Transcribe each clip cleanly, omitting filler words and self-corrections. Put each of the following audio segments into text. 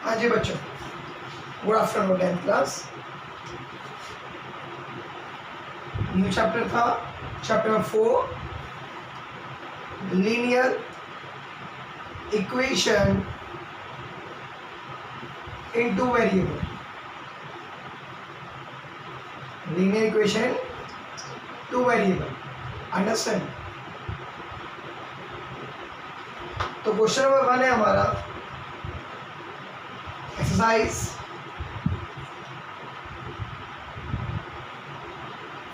हाँ जी बच्चों, good afternoon 10th class. New chapter था chapter number 4, linear equation in two variable. Linear equation two variable, understand. तो question number 1 है हमारा एक्सरसाइज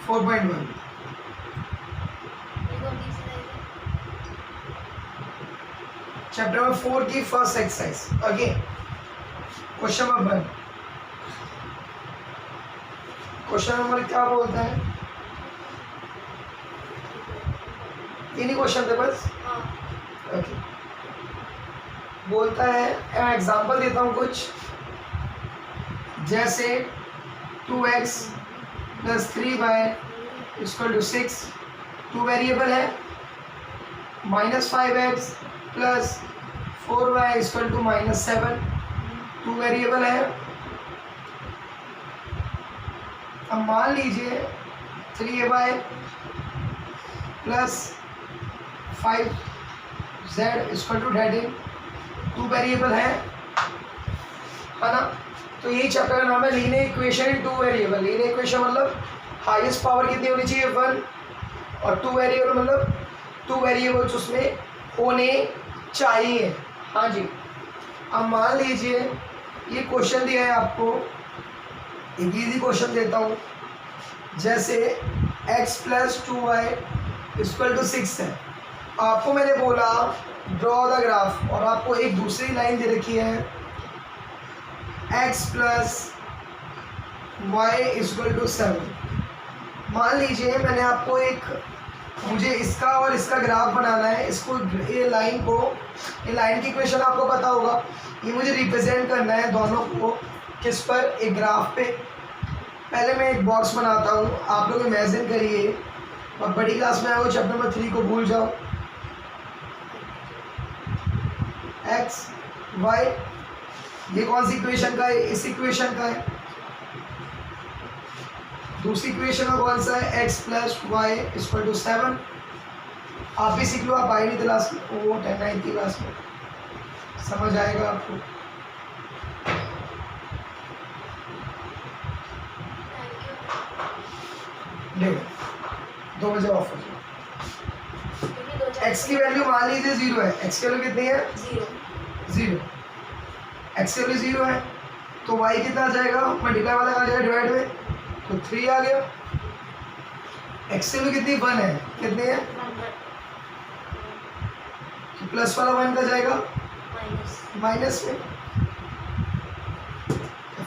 4.1। चैप्टर नंबर 4 की first exercise. Again question number 1। Question number क्या बोलता है? तीन ही क्वेश्चन थे बस। ओके, बोलता है, मैं एग्जांपल देता हूँ कुछ, जैसे 2x + 3y = 6, 2 वेरिएबल है। -5x + 4y = -7, 2 वेरिएबल है। अब मान लीजिए 3y + 5z = 13, 2 वेरिएबल है ना। तो यही चैप्टर का नाम है linear equation in two variable. Linear equation मतलब हाईएस्ट पावर कितनी होनी चाहिए? 1, और 2 वेरिएबल मतलब 2 वेरिएबल्स उसमें होने चाहिए। हाँ जी। अब मान लीजिए ये क्वेश्चन दिया है आपको, एक इजी क्वेश्चन देता हूँ, जैसे x + 2y = 6 है। आपको मैंने बोला ड्रॉ द ग्राफ, और आपको एक दूसरी लाइन दे रखी है x + y = 7। मान लीजिए मैंने आपको मुझे इसका और इसका ग्राफ बनाना है। इसको ये लाइन की इक्वेशन आपको पता होगा। ये मुझे रिप्रेजेंट करना है दोनों को किस पर? एक ग्राफ पे। पहले मैं एक बॉक्स बनाता हूँ, आप लोग इमेजिन करिए, और बड़ी क्लास में आओ, चैप्टर नंबर 3 को भूल जाओ। x y, ये कौन सी इक्वेशन का है? इस इक्वेशन का है। दूसरी इक्वेशन में कौन सा है? x + y = 7। आप भी सीख लो, आप आई नहीं क्लास में, वो 10-9 क्लास में समझ आएगा आपको। देखो 2 बजे ऑफ हो जाए। x की वैल्यू मान लीजिए 0 है। x की वैल्यू कितनी है? 0। x की वैल्यू 0 है तो y कितना आ जाएगा? मल्टीप्लाई वाला कहाँ जाएगा? डिवाइड में, तो 3 आ गया। x की वैल्यू कितनी? 1 है। कितनी है? तो प्लस वाला 1 का जाएगा माइनस में,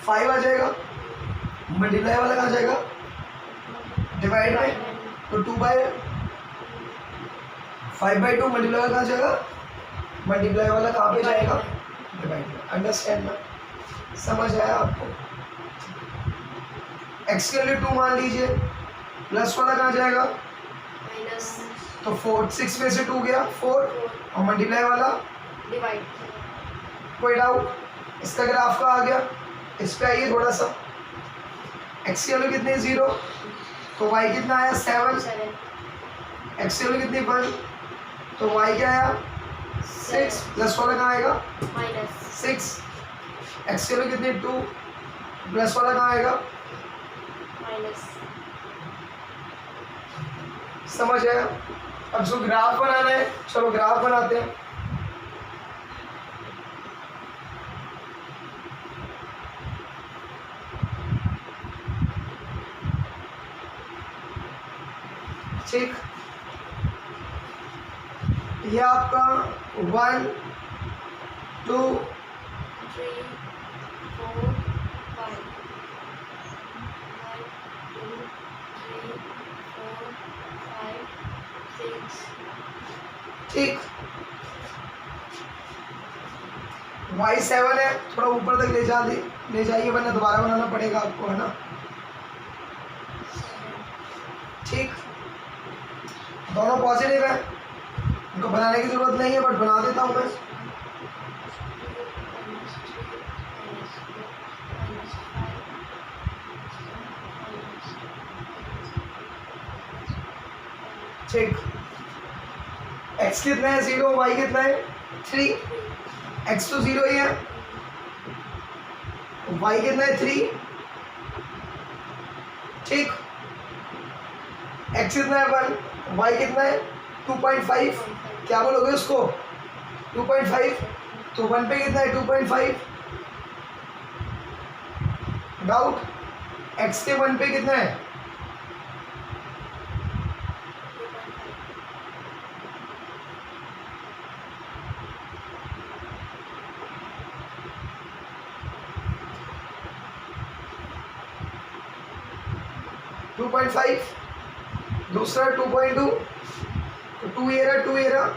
5 आ जाएगा। मल्टीप्लाई वाला कहाँ जाएगा? डिवाइड में, तो 5/2 मल्टीप्लाई वाला कहाँ जाएगा? मल्टीप्लाई वाला कहाँ पे जाएगा? डिवाइड में। अंडरस्टैंड ना? समझ आया आपको? x के लिए 2 मान लीजिए, प्लस वाला कहाँ जाएगा? तो 4, 6 में से 2 गया 4, और मल्टीप्लाई वाला डिवाइड। कोई डाउट? इसका ग्राफ का आ गया, इस पे आइए थोड़ा सा। x की वैल्यू कितनी? 0, तो y कितना आया? 7। x की वैल्यू कितनी? 1, तो y क्या आया? 6, प्लस वाला कहाँ आएगा? -6। x की वैल्यू कितनी? 2, प्लस वाला कहाँ आएगा? समझ आया? अब जो ग्राफ बनाना है, चलो ग्राफ बनाते हैं। ठीक, ये आपका 1 2 3 4 5 6। ठीक, y7 है, थोड़ा ऊपर तक ले जाइए, वरना दोबारा बनाना पड़ेगा आपको, है ना। ठीक, दोनों पॉजिटिव है, इनको बनाने की जरूरत नहीं है, बट बना देता हूँ मैं। चेक। x कितना है 0, y कितना है 3, x तो 0 ही है, y कितना है 3, ठीक। x कितना है 1, y कितना है 2.5, क्या बोलोगे उसको 2.5, तो 1 पे कितना है 2.5, डाउट। x के 1 पे कितना है 2.5, दूसरा 2.2, तो 2 ये रहा 2 ये रहा,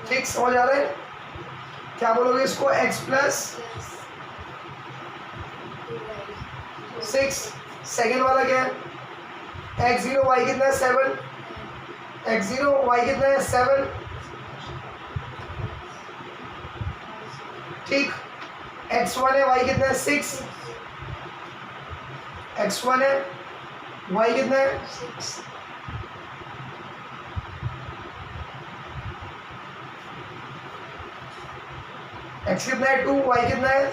ठीक। समझ आ रहा है, क्या बोलोगे इसको x प्लस 6, सेकेंड वाला क्या है x0 y कितना है 7, x0 y कितना है 7, ठीक। x1 है y कितना है 6, x1 है y कितना है 6, x कितना है 2, y कितना है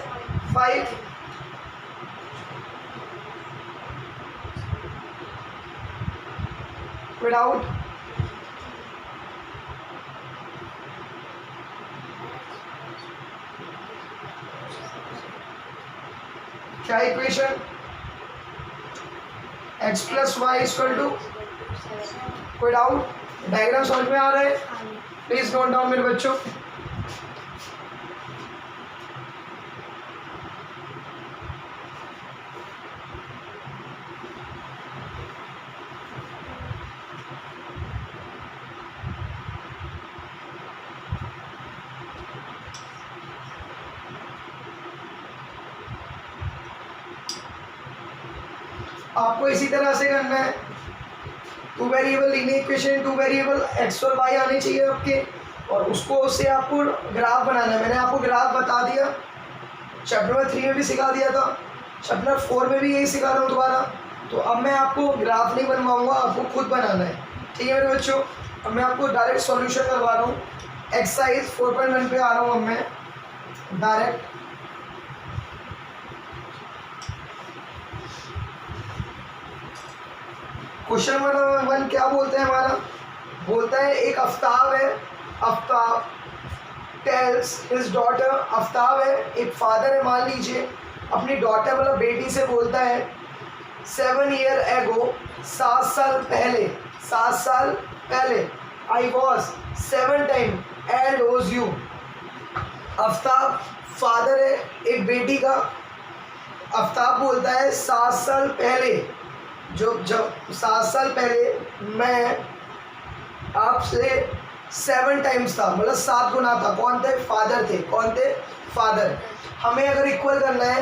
5, विदाउट क्या equation x plus y equal to, कोई डाउट, डायग्राम समझ में आ रहा है, प्लीज नोट डाउन मेरे बच्चों। आपको इसी तरह से करना है, 2 variable linear equation, 2 variable x और वाई आने चाहिए आपके, और उसको उससे आपको ग्राफ बनाना है। मैंने आपको ग्राफ बता दिया, चैप्टर नंबर 3 में भी सिखा दिया था, चैप्टर नंबर 4 में भी यही सिखा रहा हूँ दोबारा। तो अब मैं आपको ग्राफ नहीं बनवाऊंगा, आपको खुद बनाना है, ठीक है मेरे बच्चों। अब मैं आपको डायरेक्ट सॉल्यूशन करवा रहा हूँ, एक्सरसाइज 4.1 पे आ रहा हूँ अब मैं डायरेक्ट। क्वेश्चन नंबर 1 क्या बोलते हैं हमारा, बोलता है एक आफ्ताब है, Aftab tales his daughter, Aftab है एक फादर है मान लीजिए, अपनी डॉटर मतलब बेटी से बोलता है 7 ईयर एगो, 7 साल पहले, 7 साल पहले, आई वॉज 7 टाइम एल्ड ओज यू। आफ्ताब फादर है एक बेटी का, आफ्ताब बोलता है 7 साल पहले, जब 7 साल पहले मैं आपसे 7 टाइम्स था, मतलब 7 गुना था। कौन थे, फादर थे, कौन थे, फादर। हमें अगर इक्वल करना है,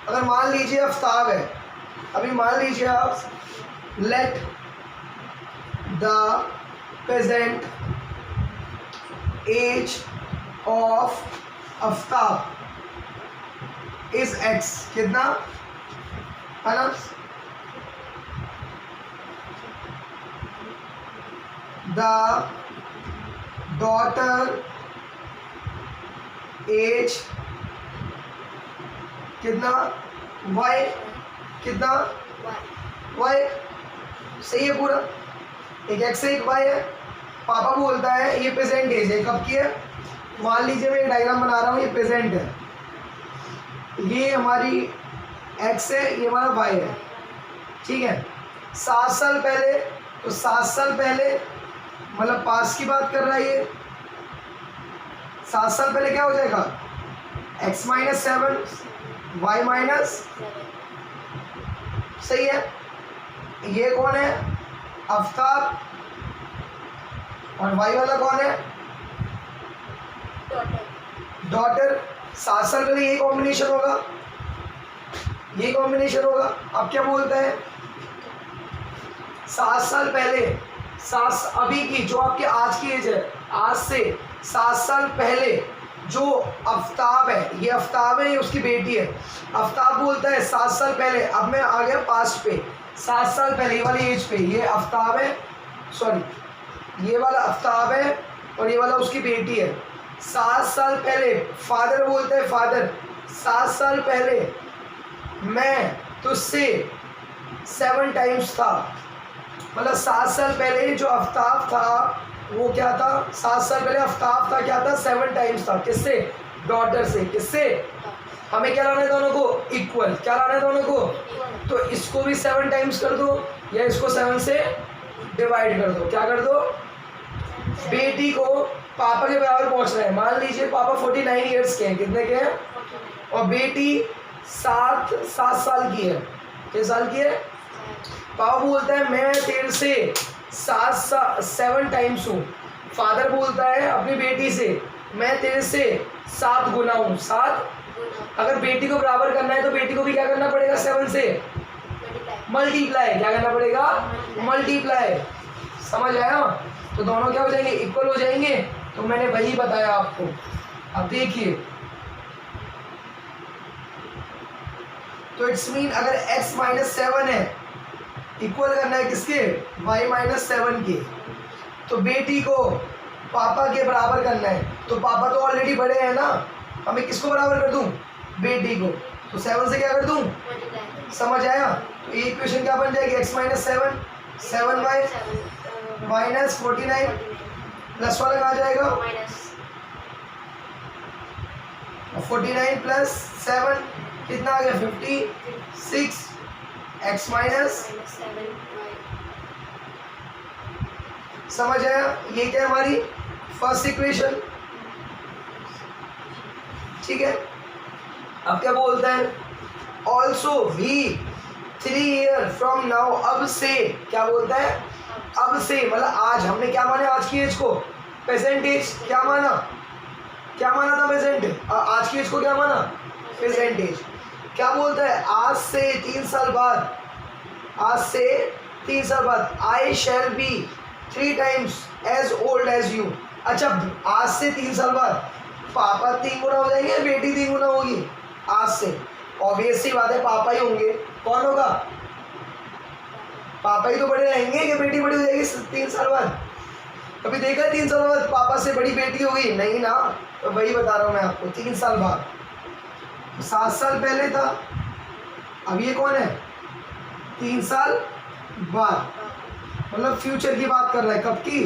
अगर मान लीजिए आफ्ताब है, अभी मान लीजिए आप let the present age of Aftab is X, कितना है ना, the daughter age कितना y, कितना y, सही है पूरा, एक x है एक y है। पापा बोलता है ये प्रेजेंट एज है, कब की है, मान लीजिए मैं एक डायग्राम बना रहा हूँ, ये प्रेजेंट है, ये हमारी x है, ये हमारा y है, ठीक है। 7 साल पहले, तो 7 साल पहले मतलब पास की बात कर रहा है ये, 7 साल पहले क्या हो जाएगा, x माइनस 7 y माइनस, सही है। ये कौन है, आफ्ताब, और y वाला कौन है, डॉटर। 7 साल पहले ये कॉम्बिनेशन होगा, ये कॉम्बिनेशन होगा। अब क्या बोलता है, 7 साल पहले, 7 अभी की जो आपकी आज की एज है, आज से 7 साल पहले जो आफ्ताब है, ये आफ्ताब है, ये उसकी बेटी है। आफ्ताब बोलता है 7 साल पहले, अब मैं आ गया पास्ट पे, 7 साल पहले ये वाली एज पे, ये आफ्ताब है, सॉरी ये वाला आफ्ताब है और ये वाला उसकी बेटी है। 7 साल पहले फादर बोलता है, फादर 7 साल पहले मैं तुझसे 7 टाइम्स था, मतलब 7 साल पहले जो आफ्ताब था वो क्या था, 7 साल पहले आफ्ताब था क्या था, 7 टाइम्स था। किससे? डॉटर से। किससे? हमें क्या लाना है दोनों को? इक्वल। क्या लाना है दोनों को? तो इसको भी 7 टाइम्स कर दो या इसको 7 से डिवाइड कर दो। क्या कर दो? बेटी को पापा के बराबर पहुंचना है। मान लीजिए पापा 49 ईयर्स के हैं, कितने के हैं, और बेटी 7 साल की है। किस साल की है? पापा बोलता है मैं तेरे से 7 टाइम्स हूँ। फादर बोलता है अपनी बेटी से मैं तेरे से 7 गुना हूँ। 7 अगर बेटी को बराबर करना है तो बेटी को भी क्या करना पड़ेगा? 7 से मल्टीप्लाई। क्या करना पड़ेगा? मल्टीप्लाई। समझ आया? तो दोनों क्या हो जाएंगे? इक्वल हो जाएंगे। तो मैंने वही बताया आपको। अब देखिए, तो इट्स मीन अगर x माइनस 7 है, इक्वल करना है किसके? y माइनस 7 के। तो बेटी को पापा के बराबर करना है, तो पापा तो ऑलरेडी बड़े हैं ना, हमें किसको बराबर कर दूं? बेटी को। तो 7 से क्या कर दूं? समझ आया? तो ये इक्वेशन क्या बन जाएगी? x minus 7y minus 49 plus वाला कहाँ जाएगा? 49 प्लस 7 कितना आ गया? 56 x माइनस। समझ आया? ये क्या है हमारी फर्स्ट इक्वेशन। ठीक है, अब क्या बोलता है? ऑल्सो भी 3 ईयर फ्रॉम नाउ, अब से। क्या बोलता है? अब से मतलब आज। हमने क्या माना आज की एज को? Present age. क्या माना? क्या माना था? प्रेजेंट। आज की एज को क्या माना? Present age. क्या बोलता है? आज से 3 साल बाद, आज से 3 साल बाद I shall be 3 times as old as you. अच्छा, आज से 3 साल बाद पापा 3 गुना हो जाएंगे, बेटी 3 गुना होगी? आज से ऑब्वियस सी बात है पापा ही होंगे। कौन होगा? पापा ही तो बड़े रहेंगे कि बेटी बड़ी हो जाएगी 3 साल बाद? कभी देखा है 3 साल बाद पापा से बड़ी बेटी होगी? नहीं ना। तो वही बता रहा हूँ मैं आपको, 3 साल बाद। 7 साल पहले था, अब ये कौन है? 3 साल बाद, मतलब फ्यूचर की बात कर रहा है। कब की?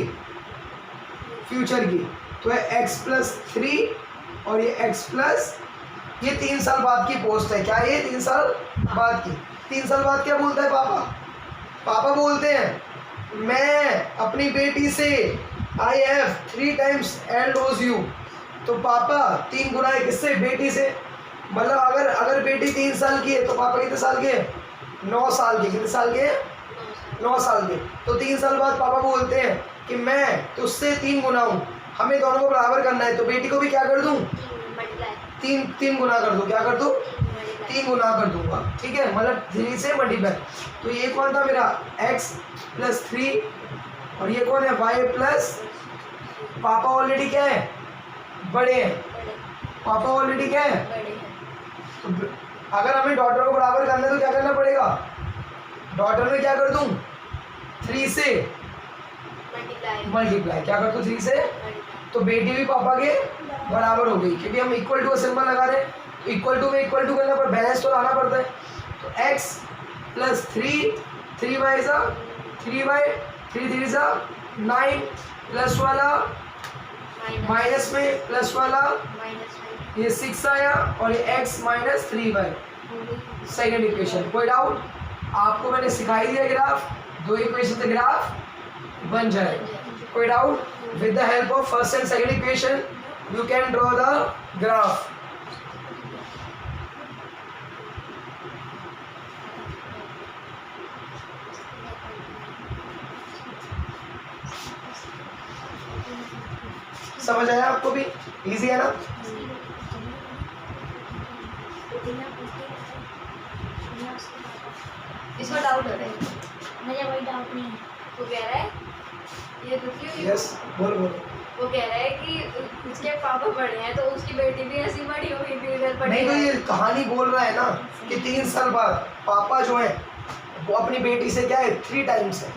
फ्यूचर की। तो है x प्लस 3 और ये x प्लस, ये 3 साल बाद की पोस्ट है। क्या ये 3 साल बाद की? 3 साल बाद क्या बोलता है पापा? पापा बोलते हैं मैं अपनी बेटी से आई हैव 3 टाइम्स एल्ड ओज यू। तो पापा 3 गुना है किससे? बेटी से। मतलब अगर बेटी 3 साल की है तो पापा कितने साल के? 9 साल के। कितने साल के? 9 साल के। तो 3 साल बाद पापा बोलते हैं कि मैं तुझसे 3 गुना हूँ, हमें दोनों को बराबर करना है। तो बेटी को भी क्या कर दूँ? 3 गुना कर दूँ। क्या कर दूँ? 3 गुना कर दूंगा। ठीक है, मतलब 3 से मल्टीप्लाई। तो ये कौन था मेरा? x प्लस 3 और ये कौन है? y plus. पापा ऑलरेडी क्या है? बड़े हैं। पापा ऑलरेडी क्या है? तो अगर हमें डॉटर को बराबर करना है तो क्या करना पड़ेगा? डॉटर में क्या कर दूं? 3 से मल्टीप्लाई। क्या कर दूं? 3 से। तो बेटी भी पापा के बराबर हो गई, क्योंकि हम इक्वल टू का सिंबल लगा रहे हैं। इक्वल टू में इक्वल टू करना पड़ता है, बैलेंस तो लाना पड़ता है। तो x प्लस 3y सा 3y 3 सा 9 प्लस वाला माइनस में प्लस वाला ये 6 आया और ये x minus 3y। Second equation. कोई डाउट? आपको मैंने सिखाई दिया ग्राफ, 2 इक्वेशन से ग्राफ बन जाए। कोई doubt? With the help of first and second equation you can draw the graph. समझ आया आपको भी? इजी है ना? इसमें डाउट हो रहा है? मुझे कोई डाउट नहीं है। तो कह रहा है ये दुखी हुई? यस, बोलो बोलो। वो कह रहा है कि उसके पापा बड़े हैं तो उसकी बेटी भी ऐसी बड़ी हुई थी उधर पड़ी नहीं तो है। ये कहानी बोल रहा है ना कि 3 साल बाद पापा जो है वो अपनी बेटी से क्या है 3 टाइम्स है।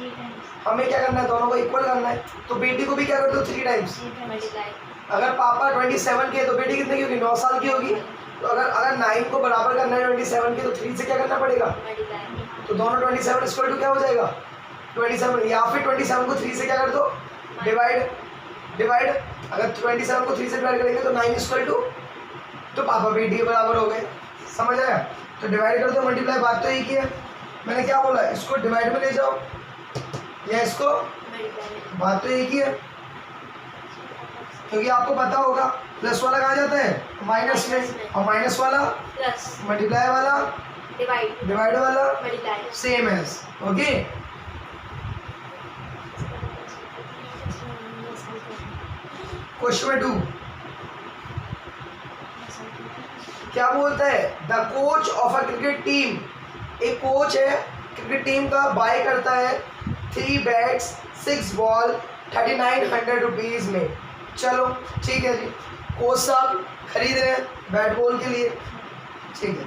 हमें क्या करना है, दोनों को इक्वल करना है, तो बेटी को भी क्या कर दो 3 टाइम्स। मल्टीप्लाई। अगर पापा 27 के है तो बेटी कितने की होगी, 9 साल की होगी। तो अगर 9 को बराबर करना है 27 के तो 3 से क्या करना पड़ेगा, मल्टीप्लाई। तो दोनों 27 इक्वल टू क्या हो जाएगा 27, या फिर 27 को 3 से क्या कर दो डिवाइड। अगर 27 को 3 से डिवाइड करेंगे तो 9 इक्वल टू, तो पापा बेटी के बराबर हो गए। समझ आया, तो डिवाइड कर दो मल्टीप्लाई, बात तो एक ही है। मैंने क्या बोला, इसको डिवाइड में ले जाओ या इसको, मल्टीप्लाई। बात तो एक ही है। क्योंकि आपको पता होगा प्लस वाला कहाँ जाता है माइनस में, और माइनस वाला प्लस मल्टीप्लाई वाला डिवाइड वाला multiply. Same age. Okay, question 2 क्या बोलता है, the coach of a cricket team, एक कोच है क्रिकेट टीम का, बाय करता है 3 बैट्स 6 बॉल 3900 रुपीज़ में। चलो ठीक है जी, कोच साहब खरीद रहे हैं बैट बॉल के लिए, ठीक है।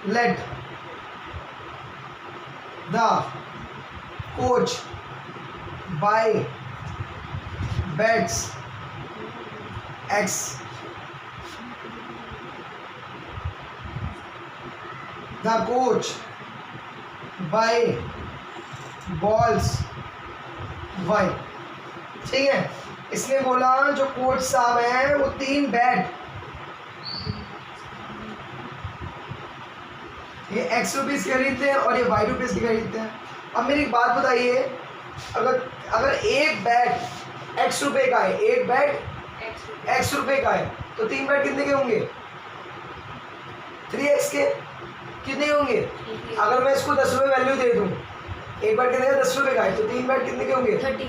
Let the coach buy bats X the coach by balls Y। ठीक है, इसने बोला जो कोच साहब हैं वो 3 बैट, ये X रुपीज़ खरीदते हैं और ये Y रुपीज़ की खरीदते हैं। अब मेरी एक बात बताइए, अगर एक बैट X रुपए का है, एक बैट X रुपए का है, तो 3 बैट कितने के होंगे 3x के, कितने होंगे। अगर मैं इसको 10 रुपये वैल्यू दे दूं, एक बैट कितने का 10 रुपये का है, तो 3 बैट कितने के होंगे 30।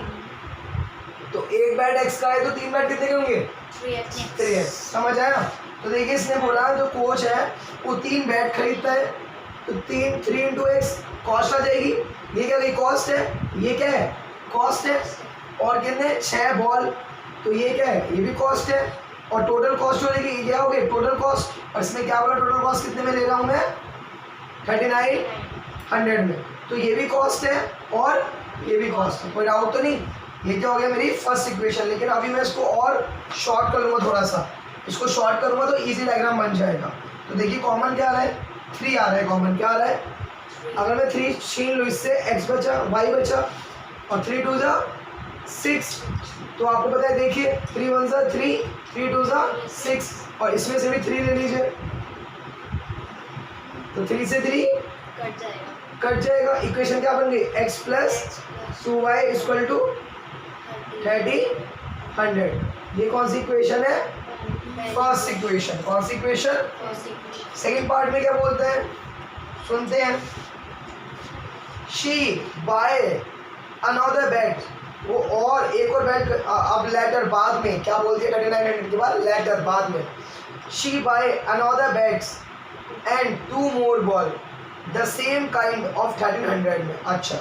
तो एक बैट x का है तो 3 बैट कितने के होंगे 3x। समझ आया। तो देखिए इसने बोला जो कोच है वो 3 बैट खरीदता है, तो 3 इंटू एक्स कॉस्ट आ जाएगी, ये क्या गई कॉस्ट है, ये क्या है कॉस्ट है, और कितने 6 बॉल, तो ये क्या है ये भी कॉस्ट है, और टोटल कॉस्ट हो जाएगी, ये क्या हो गई टोटल कॉस्ट। और इसमें क्या बोला टोटल कॉस्ट कितने में ले रहा हूँ मैं 3900 में, तो ये भी कॉस्ट है और ये भी कॉस्ट है, कोई डाउट तो नहीं। ये क्या हो गया मेरी फर्स्ट इक्वेशन। लेकिन अभी मैं इसको और शॉर्ट करूँगा, थोड़ा सा इसको शॉर्ट करूँगा तो इजी डायग्राम बन जाएगा। तो देखिए कॉमन क्या आ रहा है 3 आ रहा है, कॉमन क्या आ रहा है, अगर मैं 3 छीन लूँ इससे x बचा y बचा और 3 2 जा 6, तो आपको पता है देखिए 3 1 जा 3 3 2 जा 6, और इसमें से भी 3 ले लीजिए, तो 3 से 3 कट जाएगा। इक्वेशन क्या बन गई x plus 2y equal to 30 ये कौन सी इक्वेशन है फर्स्ट इक्वेशन। कौन सी इक्वेशन, सेकंड पार्ट में क्या बोलते हैं सुनते हैं, शी बाय अनदर बैट, वो और एक और बैट, अब लेटर बाद में क्या बोलती है 3900 के बाद लेटर बाद में, she by another bats and 2 more ball the same kind of 1300 में। अच्छा,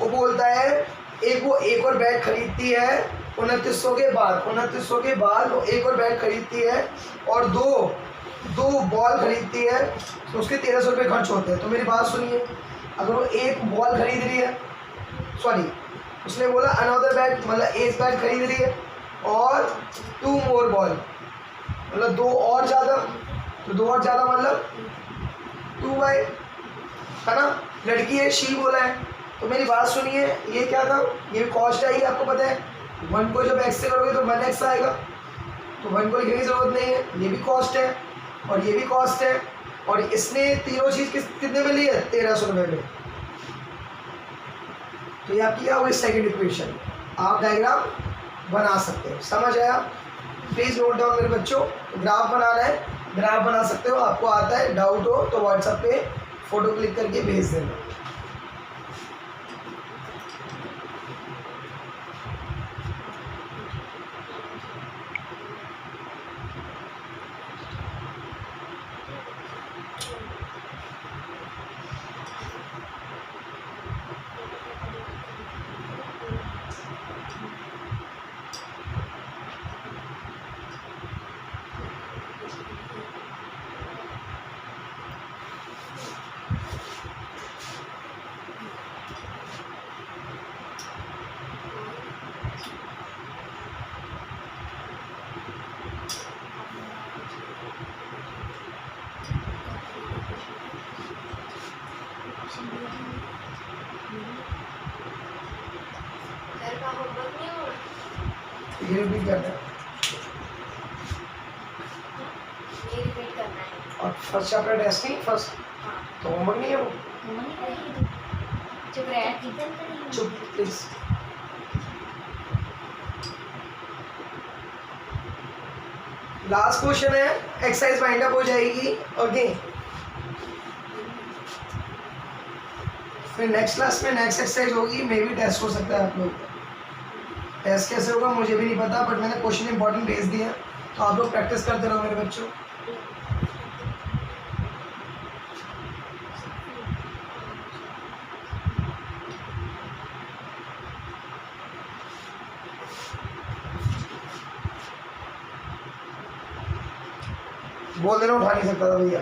वो बोलता है वो एक और बैट खरीदती है 2900 के बाद वो एक और बैट खरीदती है और दो बॉल खरीदती है, तो उसके 1300 रुपये खर्च होते हैं। तो मेरी बात सुनिए, अगर वो एक बॉल खरीद रही है, सॉरी उसने बोला अनदर बैट मतलब एक बैट खरीद रही है और 2 मोर बॉल मतलब 2 और ज़्यादा, तो 2 और ज़्यादा मतलब 2 बाई, है ना, लड़की है शी बोला है। तो मेरी बात सुनिए, ये क्या था, ये कॉस्ट आएगी, आपको पता है 1 को जब x से करोगे तो 1x आएगा, तो 1 को लिखने की ज़रूरत नहीं है, ये भी कॉस्ट है और ये भी कॉस्ट है, और इसने तीनों चीज़ कितने में ली है 1300 रुपये में। तो ये आपकी क्या हुई सेकेंड इक्वेशन, आप डायग्राम बना सकते हो। समझ आया, प्लीज़ नोट डाउन मेरे बच्चों, ग्राफ बनाना है, ग्राफ बना सकते हो, आपको आता है, डाउट हो तो व्हाट्सएप पे फ़ोटो क्लिक करके भेज देना। ये रिपीट करना है ये रिपीट करना है। और फर्स्ट चैप्टर टेस्ट नहीं फर्स्ट हाँ तो होमवर्क नहीं है वो मम्मी करेगी चुप रहे। किचन करेगी चुप प्लीज लास्ट क्वेश्चन है एक्सरसाइज वाइंड अप हो जाएगी ओके फिर नेक्स्ट क्लास में नेक्स्ट एक्सरसाइज होगी मे भी टेस्ट हो सकता है आप लोग टेस्ट कैसे होगा मुझे भी नहीं पता बट मैंने क्वेश्चन इंपॉर्टेंट भेज दिया तो आप लोग प्रैक्टिस करते रहो मेरे बच्चों बोल देना उठा नहीं सकता था भैया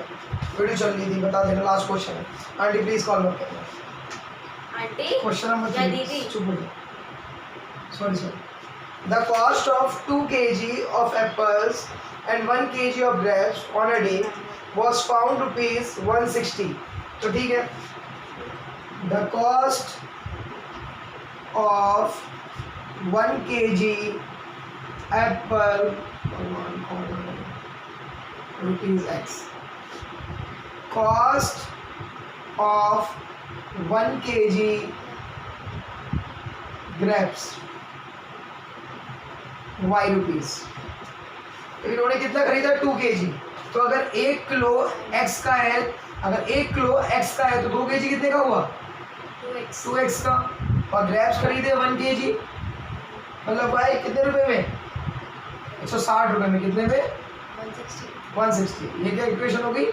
वीडियो चल रही थी बता देना लास्ट क्वेश्चन है आंटी प्लीज कॉल मत करना आंटी क्वेश्चन नंबर या 3 दीदी चुप हो जाओ sorry the cost of 2 kg of apples and 1 kg of grapes on a day was found rupees 160 तो ठीक है the cost of 1 kg apple rupees x cost of 1 kg grapes y rupees इन्होंने कितना खरीदा 2 kg तो अगर 1 kilo x का है अगर 1 किलो x का है तो 2 kg कितने का हुआ 2x 2x का और ग्रेप्स खरीदे 1 kg मतलब भाई कितने रुपए में 160 रुपए में कितने में 160 160 ये क्या इक्वेशन हो गई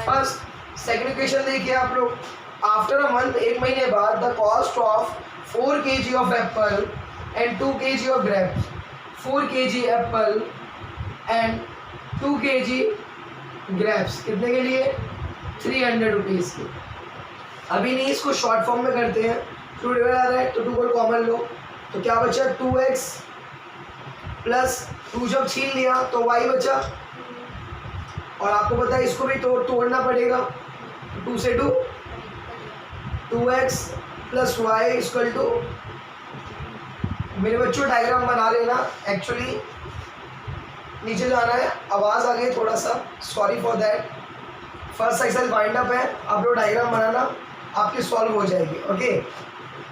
फर्स्ट सेकंड इक्वेशन देखिए आप लोग आफ्टर अ मंथ एक महीने बाद the cost of 4 kg of Apple and 2 kg of grapes 4 kg Apple and 2 kg grapes कितने के लिए 300 रुपीज़ के अभी नहीं इसको शॉर्ट फॉर्म में करते हैं 2 डिवाइड आ रहा है तो 2 को कॉमन लो तो क्या बचा 2x प्लस 2 जब छीन लिया तो y बचा और आपको पता है इसको भी तोड़ना पड़ेगा 2 से 2 2x plus y equal to मेरे बच्चों डायग्राम बना लेना एक्चुअली नीचे जाना है आवाज़ आ गई थोड़ा सा sorry for that first exercise wind up है आप लोग डायग्राम बनाना आपकी सॉल्व हो जाएगी ओके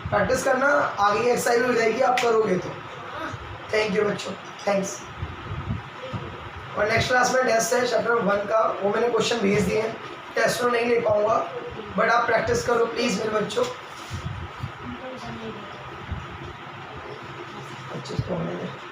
प्रैक्टिस करना आगे एक्सरसाइज हो जाएगी आप करोगे तो थैंक यू बच्चों थैंक्स और नेक्स्ट क्लास में टेस्ट है चैप्टर 1 का वो मैंने क्वेश्चन भेज दिए हैं टेस्ट में नहीं ले पाऊँगा बट आप प्रैक्टिस करो प्लीज़ मेरे बच्चों 25 को होने दें